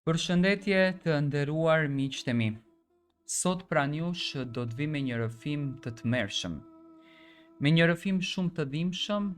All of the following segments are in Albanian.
Përshëndetje të nderuar miqtë e mi. Sot pranë jush do të vi me një rrëfim të tmerrshëm. Me një rrëfim shumë të dhimbshëm,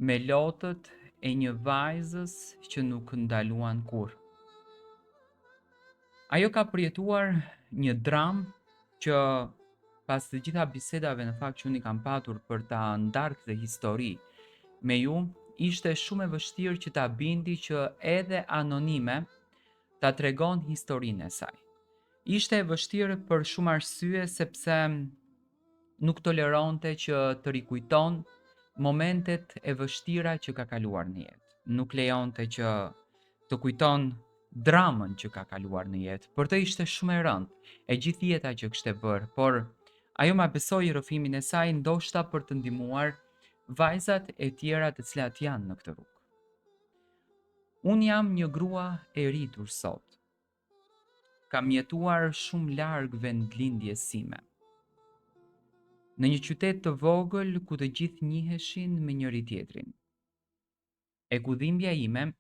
me lotët e një vajzës që nuk ndaluan kurrë. Ajo ka përjetuar një dramë që pas të gjitha bisedave në fakt që unë i kam patur për ta ndarë këtë histori me ju, ishte shumë e vështirë që ta bindi që edhe anonime ta tregon historinë e saj. Ishte e vështirë për shumë arsye sepse nuk toleronte që të rikujton momentet e vështira që ka kaluar në jetë. Nuk lejonte që të kujton dramën që ka kaluar në jetë. Për të ishte shumë e rëndë e gjithë jeta që kishte bërë, por ajo ma besoi rrëfimin e saj ndoshta për të ndihmuar vajzat e tjera të cilat janë në këtë rrugë. Unë jam një grua e rritur sot. Kam jetuar shumë larg vendlindjes sime. Në një qytet të vogël ku të gjithë njiheshin me njëri tjetrin. E ku dhimbja ime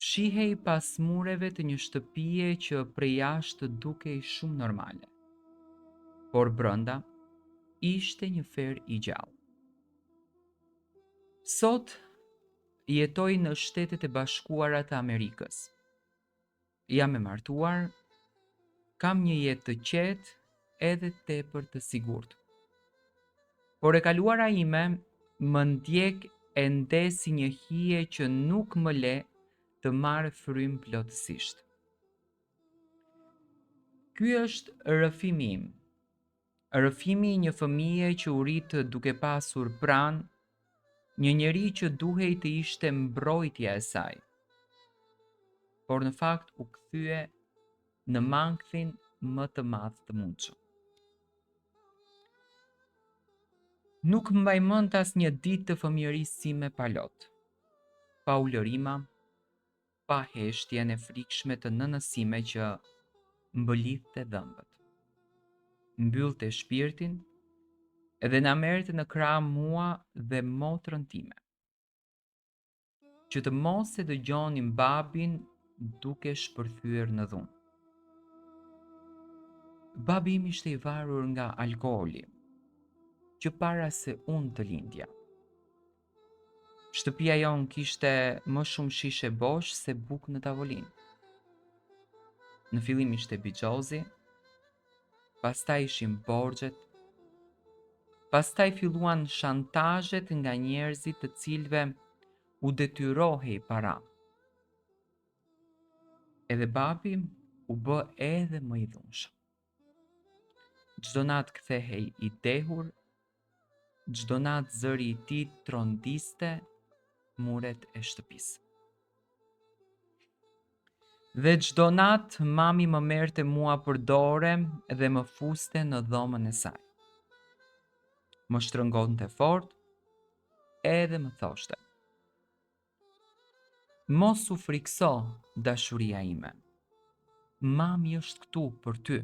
shihej pas mureve të një shtëpie që prej jashtë dukej shumë normale. Por brenda ishte një fer i gjallë. Sot jetoj në Shtetet e Bashkuara të Amerikës. Jam e martuar, kam një jetë të qetë edhe tepër të sigurt. Por e kaluara ime më ndjek ende si një hije që nuk më le të marrë frym plotësisht. Ky është rrëfimi im. Rrëfimi i një fëmije që u rit duke pasur pranë një njeri që duhej të ishte mbrojtja e saj. Por në fakt u kthye në mangthin më të madh të mundshëm. Nuk mbaj mend asnjë ditë të fëmijërisë sime pa lot, pa ulërima, pa heshtjen e frikshme të nënës sime që mbëlidhte dhëmbët. Mbyllte shpirtin edhe na merrte në krah mua dhe motrën time, që të mos e dëgjonim babin duke shpërthyer në dhunë. Babi im ishte i varur nga alkooli, që para se unë të lindja. Shtëpia jon kishte më shumë shishe bosh se bukë në tavolinë. Në fillim ishte bixhozi, pastaj ishin borxhet, pastaj filluan shantazhet nga njerëzit të cilëve u detyrohej para. Edhe babi u bë edhe më i dhunshëm. Çdo natë kthehej i dehur, çdo natë zëri i tij trondiste muret e shtëpisë. Dhe çdo natë mami më merrte mua për dorë dhe më fuste në dhomën e saj. Më shtrëngonte fort edhe më thoshte: "Mos u frikso, dashuria ime. Mami është këtu për ty."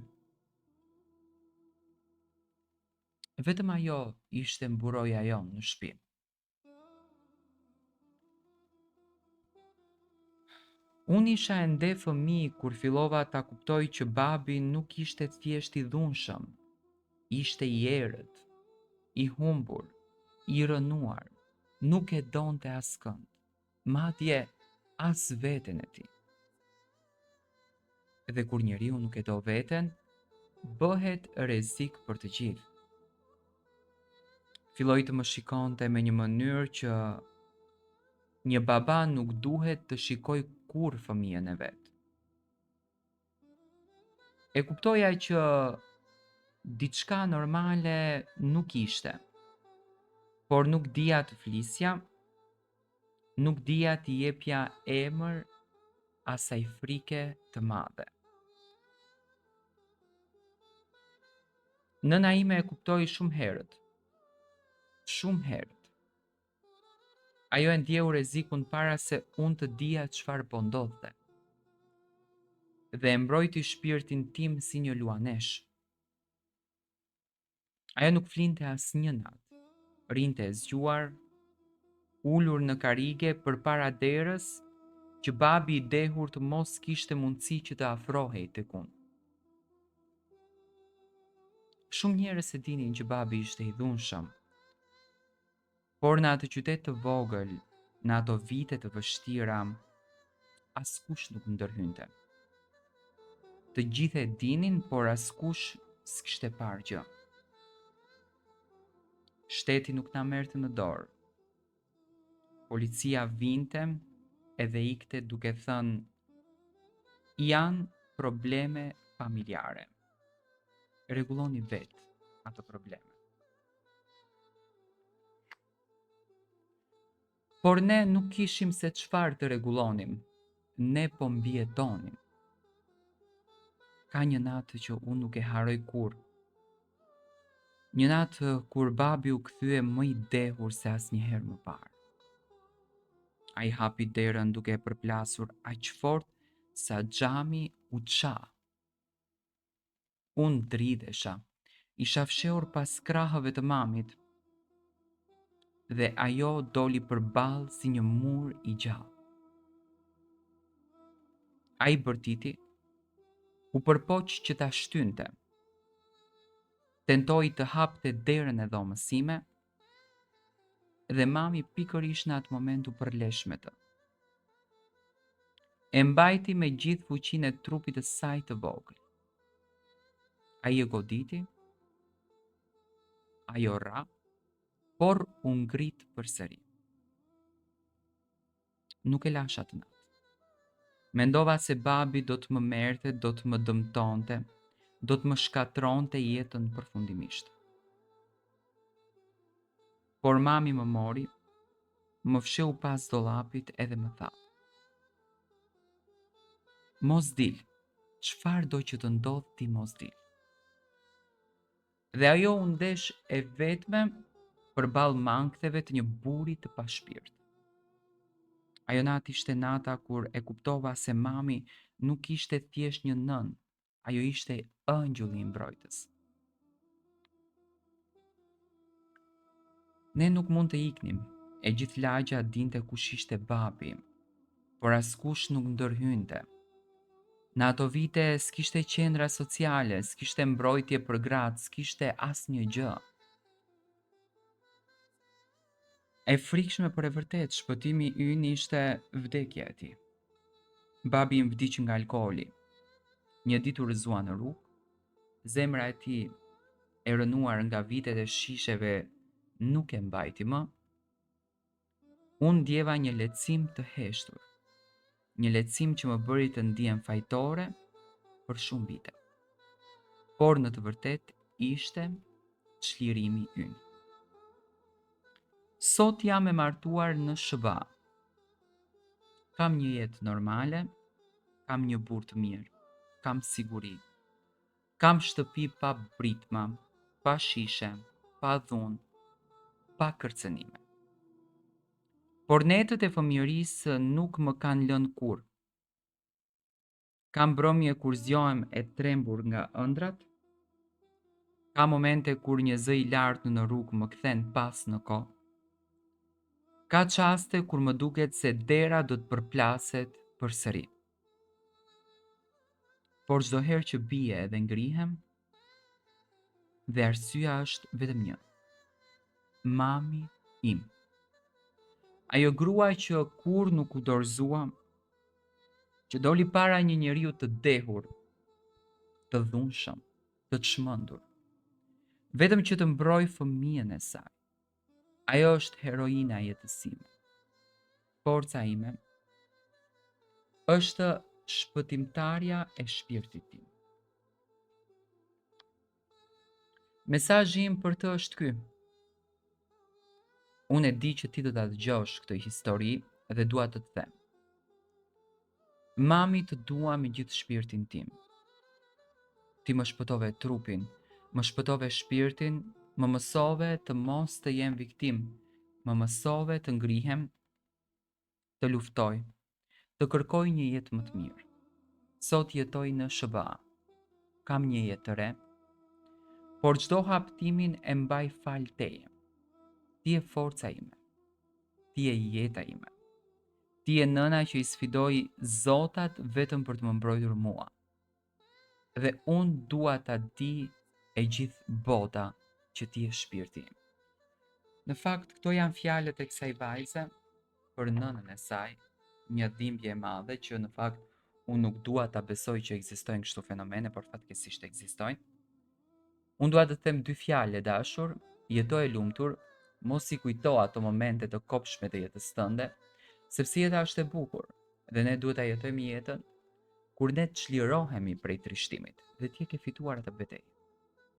Vetëm ajo ishte mburoja jon në shtëpi. Unë isha ende fëmijë kur fillova ta kuptoj që babi nuk ishte thjesht i dhunshëm, ishte i errët, i humbur, i rënuar, nuk e donte askënd, madje as veten e tij. Dhe kur njeriu nuk e do veten, bëhet rrezik për të gjithë. Filloi të më shikonte me një mënyrë që një baba nuk duhet të shikoj kur fëmijën e vet. E kuptoja që diçka normale nuk ishte, por nuk dija të flisja, nuk dija t'i jepja emër asaj frike të madhe. Nëna ime e kuptoi shumë herët. Shumë herët. Ajo e ndjeu rrezikun para se unë të dija çfarë po ndodhte. Dhe e mbrojti shpirtin tim si një luanesh. Ajo nuk flinte asnjë natë. Rinte e zgjuar, ulur në karrige përpara derës që babi i dehur të mos kishte mundësi që të afrohej tek unë. Shumë njerëz e dinin që babi ishte i dhunshëm, por në atë qytet të vogël, në ato vite të vështira, askush nuk ndërhynte. Të gjithë e dinin, por askush s'kishte parë gjë. Shteti nuk na merrte në dorë. Policia vinte edhe ikte duke thënë janë probleme familjare. Rregulloni vetë ato probleme. Por ne nuk kishim se çfarë të rregullonim. Ne po mbijetonim. Ka një natë që unë nuk e haroj kurrë. Një natë kur babi u kthye më i dehur se asnjëherë më parë. Ai hapi derën duke e përplasur aq fort sa xhami u ça. Unë dridhesha, isha fshehur pas krahëve të mamit dhe ajo doli përballë si një mur i gjallë. Ai bërtiti, u përpoq që ta shtynte. Tentoi të hapte derën e dhomës sime dhe mami pikërisht në atë moment u përlesh me të. E mbajti me gjithë fuqinë e trupit të saj të vogël. Ai e goditi, ajo ra, por u ngrit përsëri. Nuk e lasha atë natë. Mendova se babi do të më merrte, do të më dëmtonte, do të më shkatronte jetën përfundimisht. Por mami më mori, më fsheu pas dollapit edhe më tha: "Mos dil, çfarë do që të ndodh ti mos dil." Dhe ajo u ndesh e vetme përballë mangtheve të një buri të pashpirt. Ajo natë ishte nata kur e kuptova se mami nuk ishte thjesht një nën, ajo ishte ëngjulli i mbrojtës. Ne nuk mund të iknim, e gjithë lagja dinte kush ishte babi, por askush nuk ndërhynte. Në ato vite s'kishte qendra sociale, s'kishte mbrojtje për gratë, s'kishte asnjë gjë. E frikshme për e vërtet, shpëtimi ynë ishte vdekja e tij. Babi im vdiq nga alkooli. Një ditë u rrëzua në rrugë, zemra e tij e rënuar nga vitet e shisheve nuk e mbajti më. Unë ndjeva një lehtësim të heshtur, një lehtësim që më bëri të ndihem fajtore për shumë vite. Por në të vërtet ishte çlirimi ynë. Sot jam e martuar në SBA. Kam një jetë normale, kam një burr të mirë, kam siguri. Kam shtëpi pa britma, pa shishe, pa dhunë, pa kërcënime. Por netët e fëmijërisë nuk më kanë lënë kurrë. Kam mbrëmje kur zgjohem e trembur nga ëndrat. Ka momente kur një zë i lartë në rrugë më kthen pas në kohë. Ka çaste kur më duket se dera do të përplaset përsëri. Por çdo herë që bie edhe ngrihem, dhe arsyeja është vetëm një: mami im. Ajo grua që kur nuk u dorëzua, që doli para një njeriu të dehur, të dhunshëm, të çmendur, vetëm që të mbrojë fëmijën e saj. Ajo është heroina e jetës sime. Forca ime është shpëtimtarja e shpirtit tim. Mesazhi im për të është ky. Unë e di që ti do ta dëgjosh këtë histori dhe dua të të them. Mami, të dua me gjithë shpirtin tim. Ti më shpëtove trupin, më shpëtove shpirtin, më mësove të mos të jem viktim, më mësove të ngrihem, të luftoj, të kërkoj një jetë më të mirë. Sot jetoj në SBA. Kam një jetë të re, por çdo haptimin e mbaj fal teje. Ti je forca ime. Ti je jeta ime. Ti je nëna që i sfidoi zotat vetëm për të më mbrojtur mua. Dhe unë dua ta di e gjithë bota që ti je shpirti im. Në fakt, këto janë fjalët e kësaj vajze për nënën e saj, një dhimbje e madhe që në fakt unë nuk dua ta besoj që ekzistojnë kështu fenomene, por fatkeqësisht ekzistojnë. Unë dua të them dy fjalë dashur, jeto e lumtur, mos i kujto ato momente të kopshme të jetës tënde, sepse jeta është e bukur dhe ne duhet ta jetojmë jetën kur ne çlirohemi prej trishtimit dhe ti ke fituar atë betejë.